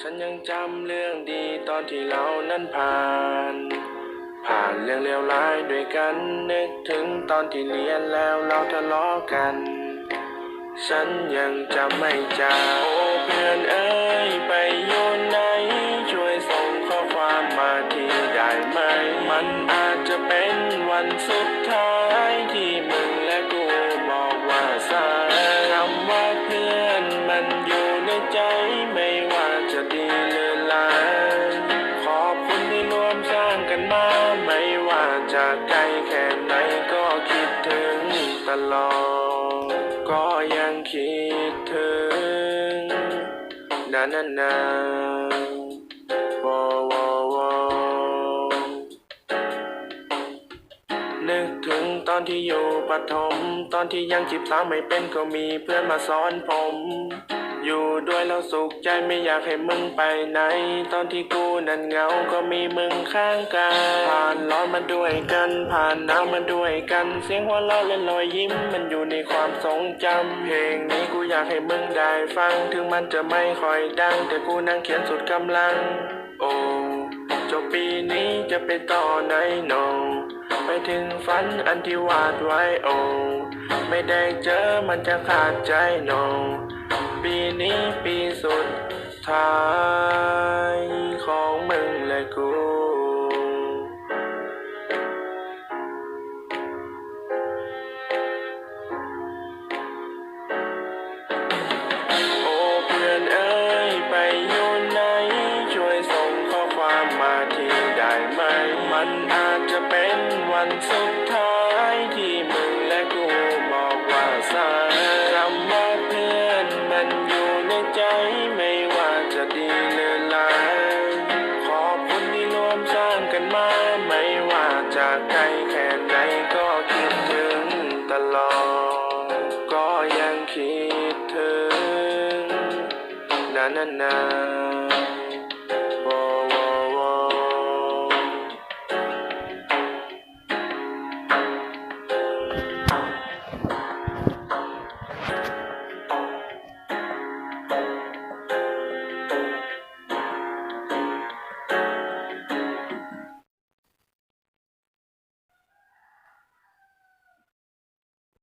ฉันยังจำเรื่องดีตอนที่เรานั้นผ่านเรื่องเลวร้ายด้วยกันนึกถึงตอนที่เรียนแล้วเราทะเลาะกันฉันยังจำไม่จางโอ้เพื่อนเอ้ยไปอยู่ไหนช่วยส่งข้อความมาทีได้ไหมมันอาจจะเป็นวันสุดท้ายที่มึงและกูบอกว่าสายคำว่าเพื่อนมันอยู่ในใจไม่ว่าจะดีหรือร้ายขอบคุณที่ร่วมสร้างกันมาไม่ว่าจะไกลแค่ไหนก็คิดถึงตลอดก็ยังคิดถึงนาวอวอวอนึกถึงตอนที่อยู่ประถมตอนที่ยัง13ไม่เป็นก็มีเพื่อนมาสอนผมอยู่ด้วยแล้วสุขใจไม่อยากให้มึงไปไหนตอนที่กูนั้นเหงาก็มีมึงข้างกายผ่านร้อนมาด้วยกันผ่านหนาวมาด้วยกันเสียงหัวเราะและรอยยิ้มมันอยู่ในความทรงจำเพลงนี้กูอยากให้มึงได้ฟังถึงมันจะไม่ค่อยดังแต่กูนั่งเขียนสุดกำลังโอ้จบปีนี้จะไปต่อไหนโนไปถึงฝันอันที่วาดไว้โอ้ไม่ได้เจอมันจะขาดใจโนปีนี้ปีสุดท้ายของมึงและกูโอ้เพื่อนเอ้ยไปอยู่ไหนช่วยส่งข้อความมาทีได้ไหมมันอาจจะเป็นวันสุดท้ายที่มึงและกูบอกว่าสายคำว่าเพื่อนมันอยู่ในใจไม่ว่าจะดีหรือร้ายขอบคุณที่ร่วมสร้างกันมาไม่ว่าจะไกลแค่ไหนก็